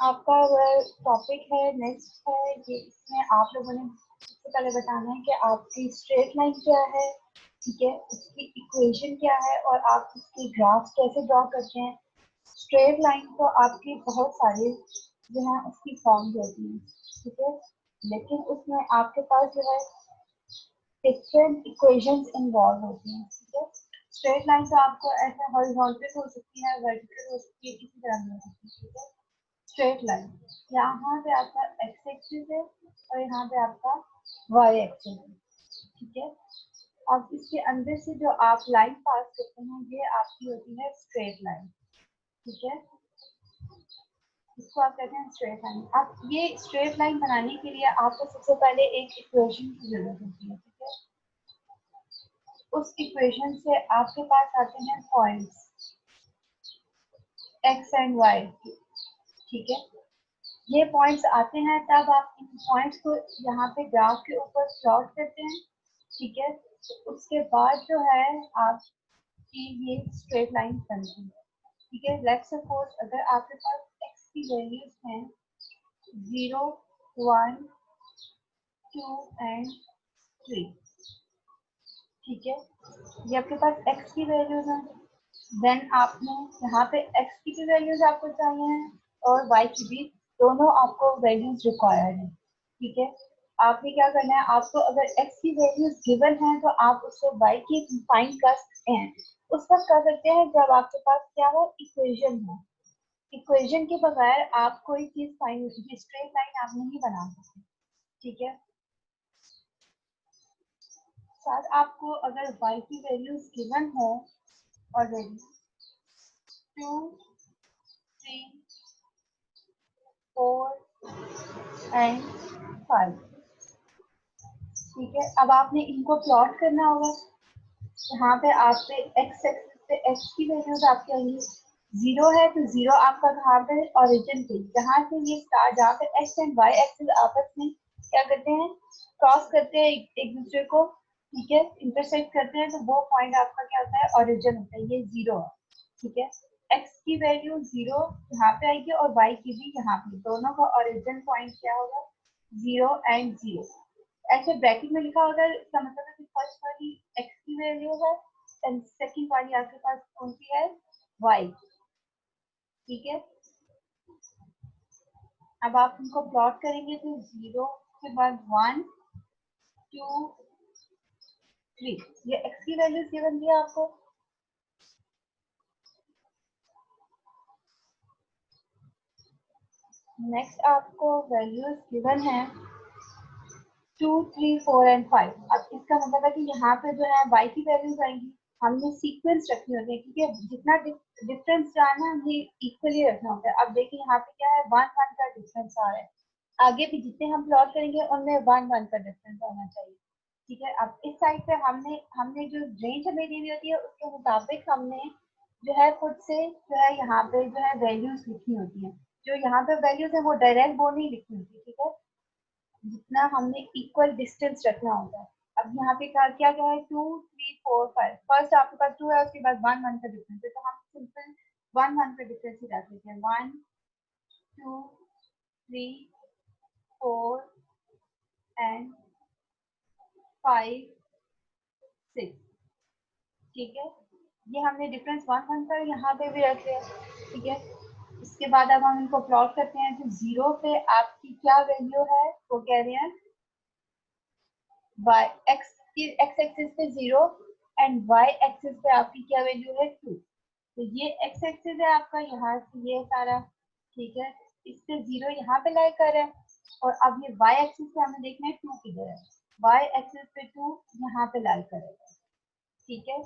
आपका टॉपिक है नेक्स्ट है ये, इसमें आप लोगों ने सबसे पहले बताना है कि आपकी स्ट्रेट लाइन क्या है, ठीक है, उसकी इक्वेशन क्या है और आप उसकी ग्राफ कैसे ड्रॉ करते हैं। स्ट्रेट लाइन तो आपकी बहुत सारे जो है उसकी फॉर्म्स होती हैं, ठीक है, लेकिन उसमें आपके पास जो है डिफरेंट इक्वेशंस इन्वॉल्व होती हैं, ठीक है। स्ट्रेट लाइन तो आपको ऐसे हॉरिजॉन्टल हो सकती है, वर्टिकल हो सकती है, किसी तरह में हो सकती है, ठीक है। स्ट्रेट लाइन यहाँ पे आपका एक्स एक्सिस है और यहाँ पे आपका वाई एक्सिस है, ठीक है। अब इसके अंदर से जो आप लाइन पास करते हैं ये आपकी होती है स्ट्रेट लाइन, ठीक है। इसको आप कहते हैं स्ट्रेट लाइन। अब ये स्ट्रेट लाइन बनाने के लिए आपको सबसे पहले एक इक्वेशन की जरूरत होती है, ठीक है। उस इक्वेशन से आपके पास आते हैं पॉइंट्स एक्स एंड वाई, ठीक है। ये पॉइंट्स आते हैं तब आप इन पॉइंट्स को यहाँ पे ग्राफ के ऊपर प्लॉट करते हैं, ठीक है। उसके बाद जो है आपकी ये स्ट्रेट लाइन बनती है, ठीक है। लेट्स सपोज अगर आपके पास एक्स की वैल्यूज हैं 0, 1, 2 एंड 3, ठीक है। ये आपके पास एक्स की वैल्यूज हैं। देन आपने यहाँ पे एक्स की भी वैल्यूज आपको चाहिए हैं और वाई की भी, दोनों आपको वैल्यूज रिक्वायर्ड है, ठीक है। आपने क्या करना है, आपको अगर एक्स की वैल्यूज गिवन है तो आप उससे वाई की फाइंड कर सकते हैं। उस वक्त कर सकते हैं जब आपके पास क्या हो, इक्वेशन हो। इक्वेशन के बगैर आप कोई चीज फाइंड, स्ट्रेट लाइन आप नहीं बना सकते, ठीक है। साथ आपको अगर वाई की वैल्यूज गिवन हो ऑलरेडी 2, 3, 4 एंड 5, ठीक है। अब आपने इनको प्लॉट करना होगा। यहाँ पे आप पे एक्स एक्सिस पे एक्स की वैल्यूज आपकी आएंगी, 0 है तो 0 आपका कहाँ पे, ओरिजिन पे, जहाँ से ये स्टार, जहाँ पे एक्स एंड वाई एक्सिस आपस में क्या करते हैं, क्रॉस करते हैं एक दूसरे को, ठीक है, इंटरसेक्ट करते हैं, तो वो पॉइंट आपका क्या होता है, ओरिजिन होता है, ये 0 है, ठीक है। एक्स की वैल्यू 0 यहाँ पे आएगी और वाई की भी यहाँ पे, दोनों का ओरिजिन पॉइंट क्या होगा, 0 एंड 0। ऐसे ब्रैकेट में लिखा होगा, इसका मतलब है कि फर्स्ट वाली एक्स की वैल्यू है एंड सेकंड वाली आपके पास कौन सी है, वाई, ठीक है। अब आप इनको प्लॉट करेंगे तो 0 के बाद 1, 2, 3, ये एक्स की वैल्यू गिवन दिया आपको। नेक्स्ट आपको वैल्यूज गिवन है 2, 3, 4 एंड 5। अब इसका मतलब है कि यहाँ पे जो है y की वैल्यूज आएंगी, हमने सीक्वेंस रखनी होती है, क्योंकि जितना डिफरेंस जाना है हमें इक्वली रखना होता है। अब देखिए यहाँ पे क्या है, 1, 1 का डिफरेंस आ रहा है, आगे भी जितने हम प्लॉट करेंगे उनमें 1, 1 का डिफरेंस होना चाहिए, ठीक है। अब इस साइड पे हमने हमने जो रेंज हमें दी हुई होती है उसके मुताबिक हमने जो है खुद से जो है यहाँ पे जो है वैल्यूज लिखनी होती है। जो यहाँ पे वैल्यूज है वो डायरेक्ट वो नहीं लिखनी होती, ठीक है, जितना हमने इक्वल डिस्टेंस रखना होगा। अब यहाँ पे क्या क्या क्या है, 2, 3, 4, 5, फर्स्ट आपके पास 2 है, उसके बाद 1, 1 का डिफरेंस है, तो हम सिंपल 1, 1 का डिफरेंस ही रख लेते हैं, 1, 2, 3, 4 एंड 5, 6, ठीक है। ये हमने डिफरेंस 1, 1 का यहाँ पे भी रख लिया, ठीक है। इसके बाद अब हम इनको प्लॉट करते हैं, तो 0 पे आपकी क्या वैल्यू है, वो कह रहे हैं y x की x एक्सिस पे 0 एंड y एक्सिस पे आपकी क्या वैल्यू है, 2। तो ये x एक्सिस है आपका, यहाँ से ये सारा, ठीक है, इस पे 0 यहाँ पे लाई कर है और अब ये y एक्सिस पे हमें देखना है 2 किधर है, y एक्सिस पे 2 यहाँ पे लाई कर है, ठीक है।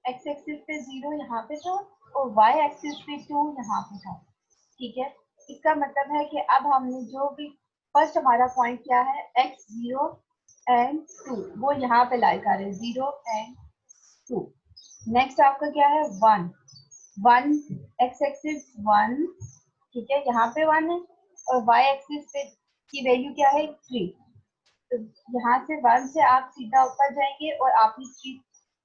x एक्सिस पे 0 यहाँ पे था और y एक्सिस पे 2 यहाँ पे था, ठीक है। इसका मतलब है कि अब हमने जो भी फर्स्ट हमारा पॉइंट क्या है, x0 एंड 2, वो यहाँ पे लाई कर रहे हैं, 0 एंड 2। नेक्स्ट आपका क्या है, 1, 1 x एक्सिस 1, ठीक है, यहाँ पे 1 है और y एक्सिस पे की वैल्यू क्या है, 3, यहाँ से 1 से आप सीधा ऊपर जाएंगे और आप इस चीज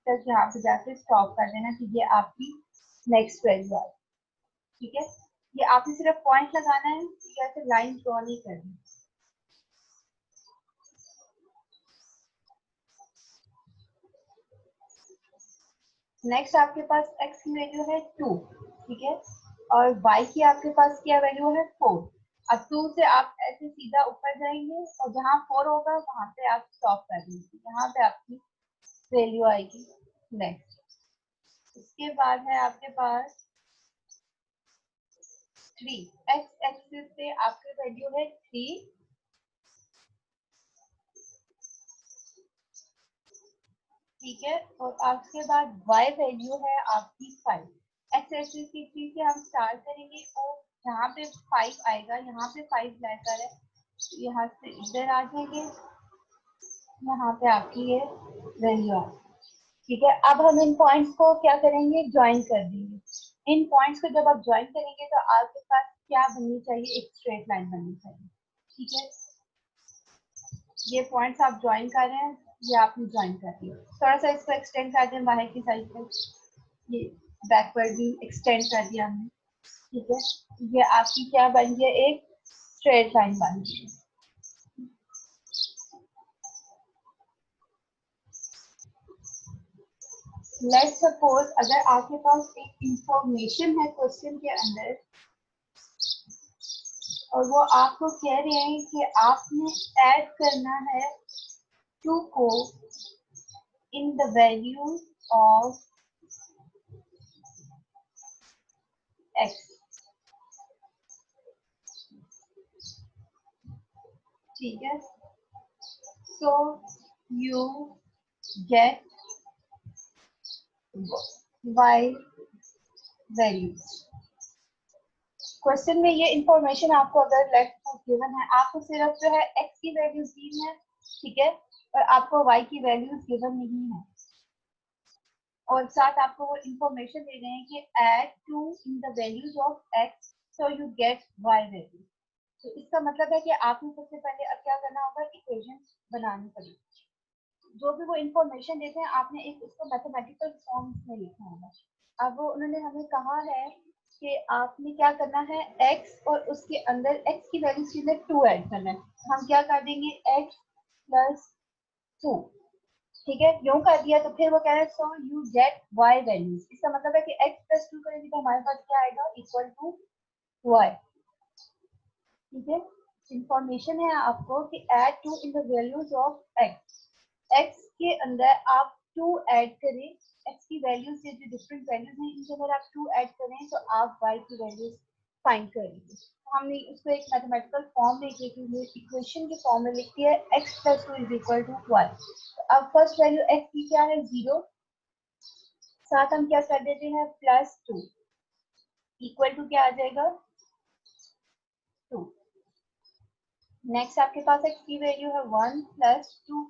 तक यहाँ पे जाके स्टॉप कर देना कि ये आपकी नेक्स्ट वैल्यू है। ठीक है, ये आपने सिर्फ पॉइंट लगाना है, ऐसे लाइन ड्रॉ नहीं करनी। नेक्स्ट आपके पास x की वैल्यू है 2, ठीक है, और y की आपके पास क्या वैल्यू है 4। अब 2 से आप ऐसे सीधा ऊपर जाएंगे और जहाँ 4 होगा वहां पे आप स्टॉप कर देंगे, यहाँ पे आपकी वैल्यू आएगी नेक्स्ट। इसके बाद है आपके पास 3, x एक्सिस पे आपकी वैल्यू है 3, ठीक है, और आपके बाद y वैल्यू है आपकी 5। x एक्सिस की 3 से हम स्टार्ट करेंगे और जहाँ पे 5 आएगा यहाँ पे 5 लेकर है, तो यहाँ से इधर आ जाएंगे, यहाँ पे आपकी ये वैल्यू है। ठीक है, अब हम इन पॉइंट्स को क्या करेंगे, ज्वाइन कर देंगे। इन पॉइंट्स को जब आप ज्वाइन करेंगे तो आपके पास क्या बननी चाहिए, एक स्ट्रेट लाइन बननी चाहिए। ठीक है, ये पॉइंट्स आप ज्वाइन कर रहे हैं, ये आपने ज्वाइन कर दिया। थोड़ा सा इसको एक्सटेंड कर दें बाहर की साइड पे, ये बैकवर्ड भी एक्सटेंड कर दिया हमने। ठीक है, ये आपकी क्या बन गया, एक स्ट्रेट लाइन बन गई। लेट्स सपोज अगर आपके पास एक इंफॉर्मेशन है क्वेश्चन के अंदर और वो आपको कह रहे हैं कि आपने ऐड करना है 2 को in the value of x, ठीक है, so you get y values. Question में ये इंफॉर्मेशन आपको अगर लेफ्ट गिवन है, आपको सिर्फ जो है x की वैल्यूज दी है, ठीक है, और आपको y की वैल्यूज गिवन नहीं है, और साथ आपको वो इंफॉर्मेशन दे रहे हैं कि add 2 in the values of x so you get y value. तो इसका मतलब है कि आपने सबसे पहले अब क्या करना होगा, इक्वेशन बनानी पड़ेगी। जो भी वो इंफॉर्मेशन देते हैं आपने एक उसको मैथमेटिकल फॉर्म में लिखना होगा। अब वो उन्होंने हमें कहा है कि आपने क्या करना है, x और उसके अंदर x की वैल्यू के अंदर 2 ऐड करना है। हम क्या कर देंगे, x प्लस 2, ठीक है, यूं कर दिया तो फिर वो कह रहे हैं so you get y values. इसका मतलब है कि x प्लस 2 करेंगे तो हमारे पास क्या आएगा, इक्वल टू y। ठीक है, इंफॉर्मेशन है आपको कि add 2 in the values of x, x के अंदर आप 2 ऐड करें, x की वैल्यू से जो डिफरेंट वैल्यूज हैं इनके अंदर आप 2 ऐड करें तो आप y की वैल्यूज फाइंड करेंगे। हमने उसको एक मैथमेटिकल फॉर्म में इक्वेशन के फॉर्म में लिख दिया है, x plus 2 is equal to y। अब फर्स्ट वैल्यू x की क्या है, 0, साथ हम क्या कर देते हैं, प्लस 2 इक्वल टू क्या आ जाएगा, 2। नेक्स्ट आपके पास x की वैल्यू है 1 plus 2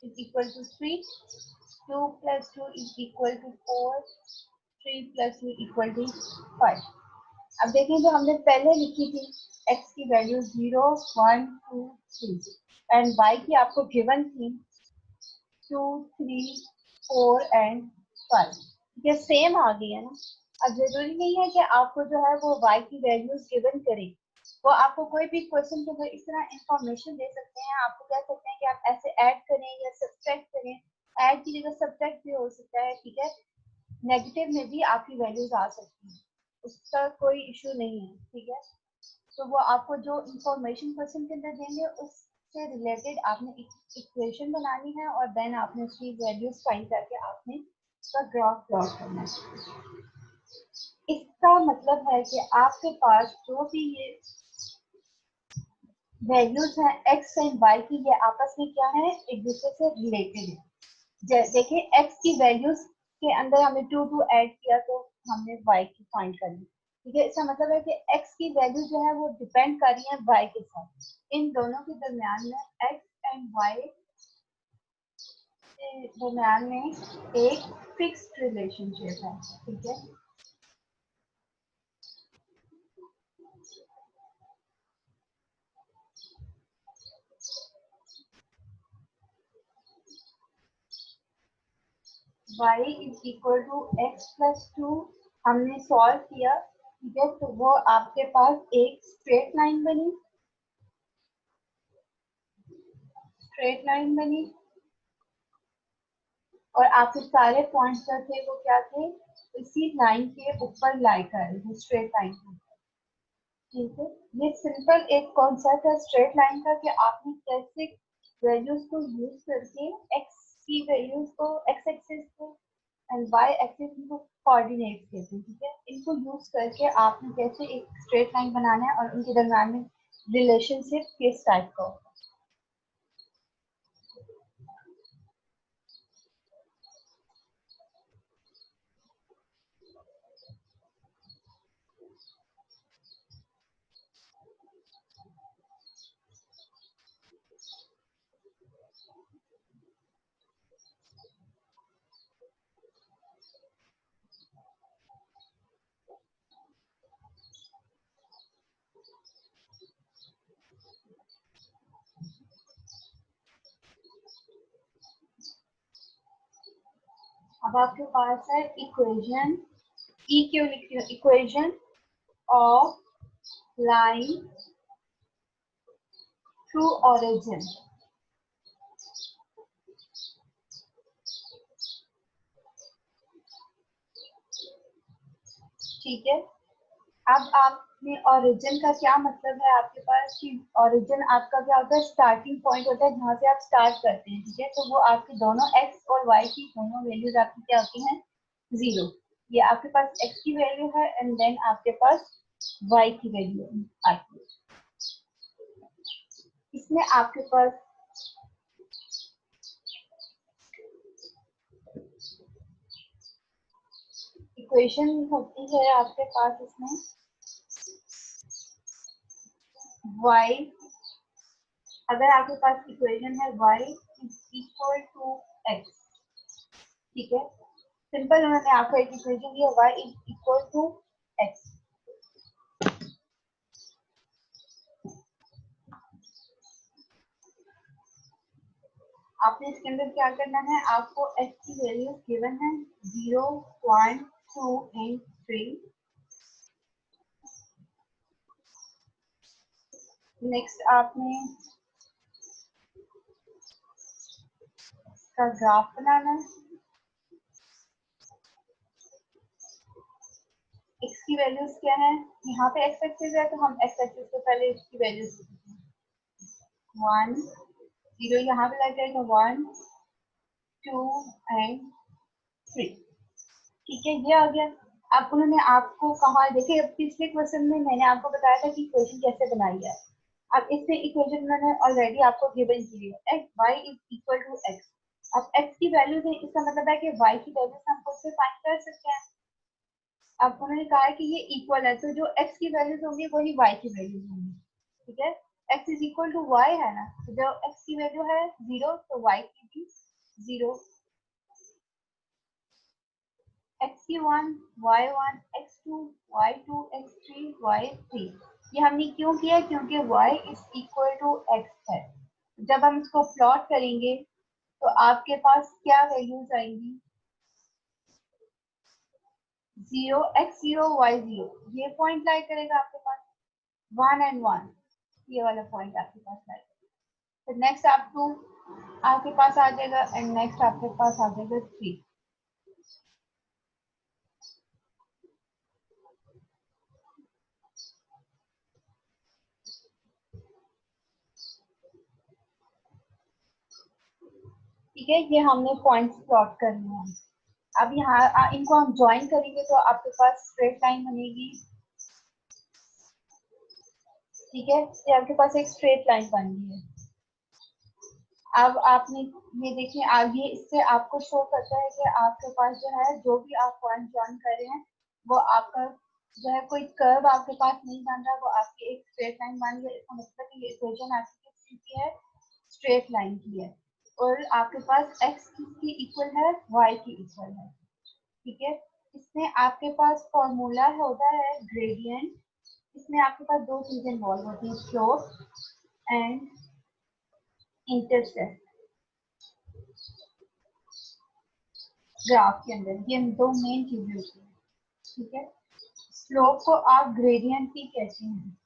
is equal to 3, 2 plus 2 is equal to 4, 3 plus 2 equal to 5। अब देखिए जो हमने पहले लिखी थी x की वैल्यू 0, 1, 2, 3 एंड y की आपको गिवन थी 2, 3, 4 एंड 5, ये सेम आ गई है ना। अब जरूरी नहीं है कि आपको जो है वो y की वैल्यूज गिवन करें, वो आपको कोई भी क्वेश्चन के अंदर इस तरह इंफॉर्मेशन दे सकते हैं, आपको कह सकते हैं कि आप ऐसे ऐड करें या सब्ट्रैक्ट करें, ऐड की जगह सब्ट्रैक्ट भी हो सकता है, ठीक है, नेगेटिव में भी आपकी वैल्यूज आ सकती हैं, उसका कोई इशू नहीं है। ठीक है, तो वो आपको जो इंफॉर्मेशन क्वेश्चन के अंदर देंगे उससे रिलेटेड आपने इक्वेशन बनानी है और देन आपने उसकी वैल्यूज फाइंड करके आपने उसका ग्राफ प्लॉट करना है। इसका मतलब है कि आपके पास जो भी ये वैल्यूज हैं x एंड y की, ये आपस में क्या है, एक दूसरे से रिलेटेड है। देखिए x की वैल्यूज के अंदर हमने 2 2 ऐड किया तो हमने y की फाइंड कर ली। ठीक है, इसका मतलब है कि x की वैल्यू जो है वो डिपेंड कर रही है y के साथ, इन दोनों के दरमियान में x एंड y के दरमियान में एक फिक्स्ड रिलेशनशिप है। ठीक है, y is equal to x+2 हमने सॉल्व किया, ठीक है, तो वो आपके पास एक स्ट्रेट लाइन बनी, स्ट्रेट लाइन बनी, और आपके सारे पॉइंट्स जो थे वो क्या थे, इसी लाइन के ऊपर लाई कर रहे थे, स्ट्रेट लाइन के ऊपर, ठीक है। ये सिंपल एक कॉन्सेप्ट है स्ट्रेट लाइन का कि आपने कैसे वैल्यूज को यूज करके एक्स की वैल्यूज को, एक्स एक्सिस को एंड वाई एक्सिस को कोऑर्डिनेट कहते हैं, ठीक है। इनको यूज करके आपने कैसे एक स्ट्रेट लाइन बनाना है और उनके दरम्यान में रिलेशनशिप किस टाइप का होगा। अब आपके पास है इक्वेशन, ई क्यों लिख रही हूँ, equation of line through origin, ठीक है। अब आपने ओरिजिन का क्या मतलब है आपके पास कि ओरिजिन आपका क्या होता है, स्टार्टिंग पॉइंट होता है जहाँ से आप स्टार्ट करते हैं, ठीक है। तो वो आपके दोनों एक्स और वाई की दोनों वैल्यूज आपकी क्या होती हैं, जीरो। ये आपके पास एक्स की वैल्यू है एंड देन आपके पास वाई की वैल्यू आती है। इसमें आपके पास इक्वेशन होती है आपके पास, इसमें y, अगर आपके पास इक्वेशन है y is equal to x, ठीक है। सिंपल उन्होंने आपको एक इक्वेशन दिया y is equal to x, आपने इसके अंदर क्या करना है, आपको x की वैल्यू गिवन है 0.2 एंड 3। नेक्स्ट आपने इसका ग्राफ बनाना है, x की वैल्यूज क्या है, यहाँ पे x एक्सिस है तो हम x एक्सिस से पहले इसकी वैल्यूज 1 0 यहाँ पे लग जाएगा 1 2 एंड 3, ठीक है, ये आ गया। अब उन्होंने आपको कहा, देखिए अब पिछले क्वेश्चन में मैंने आपको बताया था कि इक्वेशन कैसे बनाई है। अब इसमें इक्वेशन उन्होंने ऑलरेडी आपको गिवन की है, x y is equal to x. अब एक्स की वैल्यू है, इसका मतलब है कि वाई की वैल्यू हम खुद से फाइंड कर सकते हैं। अब उन्होंने कहा है कि ये इक्वल है, तो जो एक्स की वैल्यूज होंगी वही वाई की वैल्यूज होंगी, ठीक है। X is equal to y है ना, तो जो एक्स की वैल्यू है जीरो तो वाई की भी zero, x1 y1 x2 y2 x3 y3। ये हमने क्यों किया, क्योंकि y is equal to x है। जब हम इसको प्लॉट करेंगे तो आपके पास क्या वैल्यूज आएंगी, 0 x 0 y 0, ये पॉइंट लाई करेगा आपके पास 1 एंड 1, ये वाला पॉइंट आपके पास आएगा। फिर नेक्स्ट आप 2 आपके पास आ जाएगा एंड नेक्स्ट आपके पास आ जाएगा 3। ठीक है, ये हमने पॉइंट्स प्लॉट करने हैं। अब यहाँ इनको हम ज्वाइन करेंगे तो आपके पास स्ट्रेट लाइन बनेगी, ठीक है, ये आपके पास एक स्ट्रेट लाइन बन गई है। अब आपने ये देखिए आगे इससे आपको शो करता है कि आपके पास जो है, जो भी आप पॉइंट ज्वाइन कर रहे हैं वो आपका जो है कोई कर्व आपके पास नहीं बन रहा, वो आपकी एक स्ट्रेट लाइन बन गई। इसका मतलब कि ये इक्वेशन आपकी किस चीज की है, स्ट्रेट लाइन की है, और आपके पास x किसकी इक्वल है, y की इक्वल है, ठीक है। इसमें आपके पास फॉर्मूला होता है ग्रेडियंट, इसमें आपके पास दो चीजें इन्वॉल्व होती हैं, स्लोप एंड इंटरसेप्ट। ग्राफ के अंदर ये दो मेन चीजें होती हैं, ठीक है। स्लोप को आप ग्रेडियंट भी कहते हैं।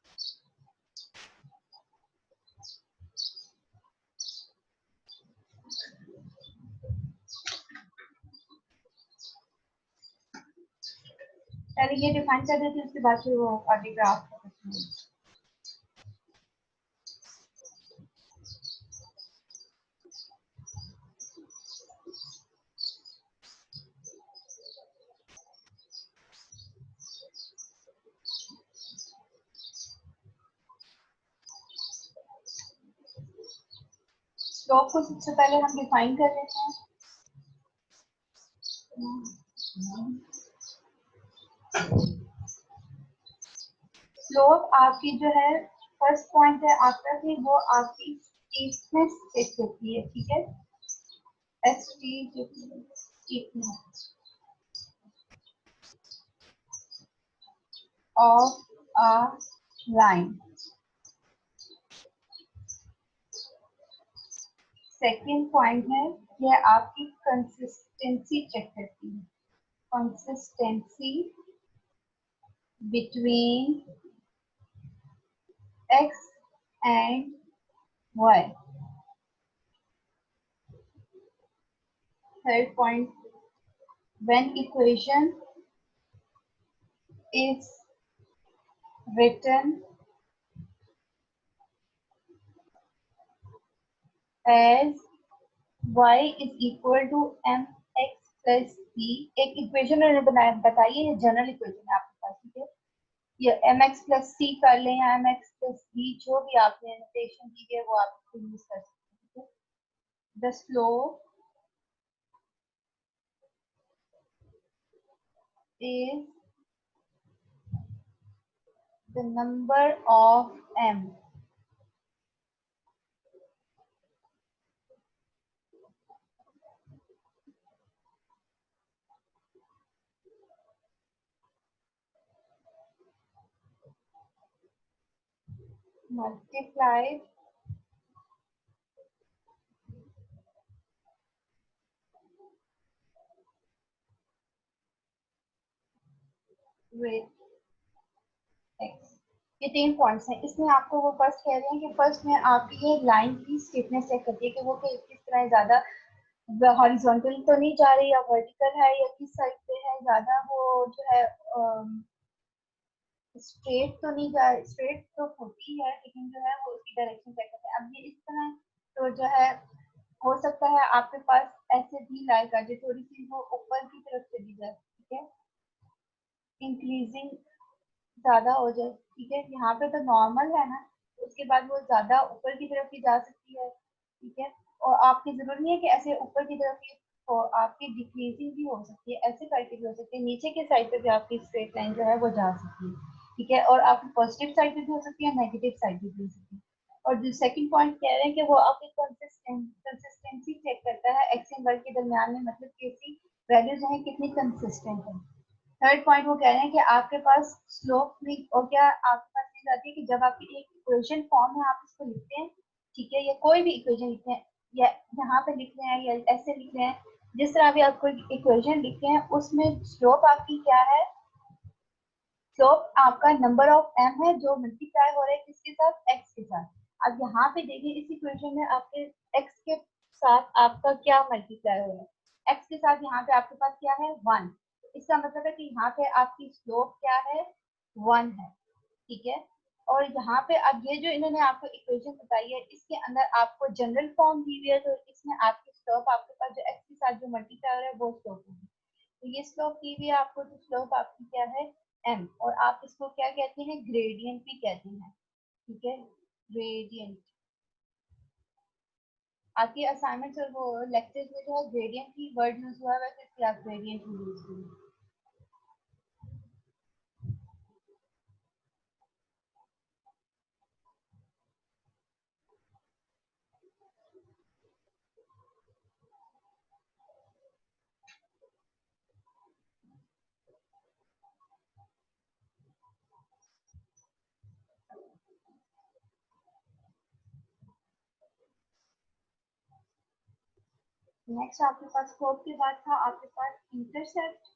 पहले ये डिफाइन कर देते हैं, उसके बाद फिर वो आगे ग्राफ करते हैं। स्लोप को सबसे पहले हम डिफाइन कर लेते हैं। स्लोप आपकी जो है फर्स्ट पॉइंट है आपका कि वो आपकी स्टीफनेस चेक करती है, ठीक है। एस टी जो stiffness of a line. Second point है यह आपकी कंसिस्टेंसी चेक करती है, consistency between x and y. Third point, when equation is written as y is equal to mx plus c, एक इक्वेशन उन्होंने बनाया बताइए, ये जनरल इक्वेशन है आपके पास, ठीक है। ये mx plus c कर लें या mx plus b, जो भी आपने नोटेशन दी है वो आप यूज कर सकते हैं। The slope is the number of m multiplied with x। ये तीन पॉइंट्स हैं। इसमें आपको वो फर्स्ट कह रहे हैं कि फर्स्ट में आपकी ये लाइन की स्टिफनेस चेक करती है कि वो किस तरह ज्यादा हॉरिजॉन्टल तो नहीं जा रही या वर्टिकल है या किस साइड पे है, ज्यादा वो जो है स्ट्रेट तो नहीं जा, स्ट्रेट तो होती है लेकिन जो है वो उसकी डायरेक्शन चेक करते हैं। अब ये इस तरह तो जो है हो सकता है आपके पास ऐसे भी लाइन का जो थोड़ी सी वो ऊपर की तरफ चली जाए, ठीक है, इंक्रीजिंग ज्यादा हो जाए, ठीक है। यहाँ पे तो नॉर्मल है ना, उसके बाद वो ज्यादा ऊपर की तरफ भी जा सकती है, ठीक है। और आपकी जरूरत नहीं है कि ऐसे ऊपर की तरफ की, तो आपकी डिक्रीजिंग भी हो सकती है, ऐसे करके भी हो सकती है, नीचे के साइड पे भी आपकी स्ट्रेट लाइन जो है वो जा सकती है, ठीक है। और आपकी पॉजिटिव साइड पे भी हो सकती है, नेगेटिव साइड पे भी हो सकती है। और जो सेकंड पॉइंट कह रहे हैं कि वो आपकी कंसिस्टेंसी चेक करता है एक्स एंड वाई के दरमियान में, मतलब कि इसकी वैल्यू जो है कितनी कंसिस्टेंट है। थर्ड पॉइंट वो कह रहे हैं कि आपके पास स्लोप में और क्या आपके पास चीज आती है कि जब आपकी एक इक्वेशन फॉर्म में आप इसको लिखते हैं, ठीक है, या कोई भी इक्वेशन लिखते हैं या यहाँ पे लिख रहे हैं या ऐसे लिख रहे हैं, जिस तरह भी आप कोई इक्वेशन लिखते हैं उसमें स्लोप आपकी क्या है, स्लोप आपका नंबर ऑफ एम है जो मल्टीप्लाई हो रहा है किसके साथ, एक्स के साथ। अब यहाँ पे देखिए इस इक्वेशन में आपके एक्स के साथ आपका क्या मल्टीप्लाई हो रहा है, एक्स के साथ यहाँ पे आपके पास क्या है, वन। इसका मतलब है कि यहाँ पे आपकी स्लोप क्या है, वन है, ठीक है। और यहाँ पे अब ये जो इन्होंने आपको इक्वेशन बताई है इसके अंदर आपको जनरल फॉर्म दी हुई है, तो इसमें आपकी स्लोप आपके पास जो एक्स के साथ जो मल्टीप्लाई हो रहा है वो स्लोप होगी। तो ये स्लोप दी हुई है आपको, तो स्लोप आपकी क्या है, एम। और आप इसको क्या कहते हैं, ग्रेडियंट भी कहते हैं, ठीक है, ग्रेडियंट। आपके असाइनमेंट्स और वो लेक्चर्स में जो है ग्रेडियंट की वर्ड यूज हुआ है, वैसे इसलिए आप ग्रेडियंट यूज करें। नेक्स्ट आपके पास स्लोप के बाद था आपके पास इंटरसेप्ट।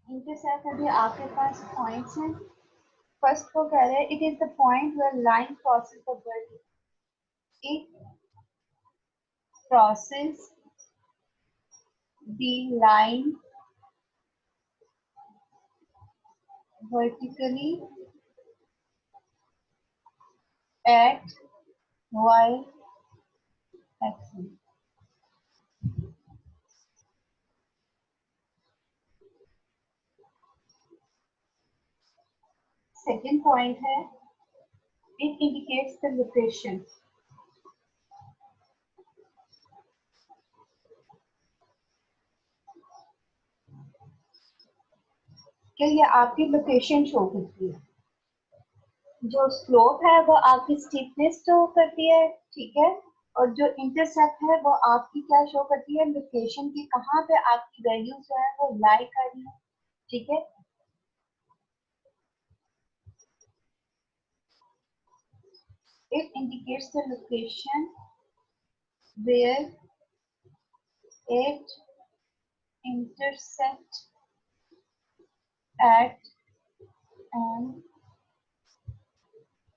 इंटरसेप्ट में भी आपके पास पॉइंट्स हैं। फर्स्ट को कह रहे हैं it is the point where line crosses the vertical. It crosses the line vertically at y axis. Second point है it indicates the location. कि ये आपकी लोकेशन शो करती है। जो स्लोप है वो आपकी स्टीपनेस शो करती है, ठीक है। और जो इंटरसेप्ट है वो आपकी क्या शो करती है, लोकेशन की, कहाँ पे आपकी वैल्यू जो है वो लाई कर रही है, ठीक है। It indicates the location where it intersects at an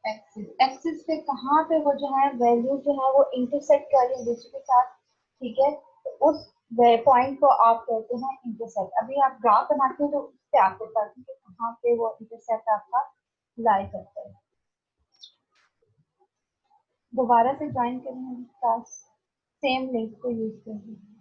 axis. Axis पे कहाँ पे वो जो है वैल्यू जो है वो इंटरसेक्ट कर रही है दूसरे के साथ, ठीक है। तो उस पॉइंट को आप कहते हैं इंटरसेक्ट। अभी आप ग्राफ बनाते हैं तो उससे आपको पता है कि कहाँ पे वो इंटरसेक्ट आपका लाई करता है। दोबारा से ज्वाइन करेंगे क्लास, सेम लिंक को यूज करेंगे।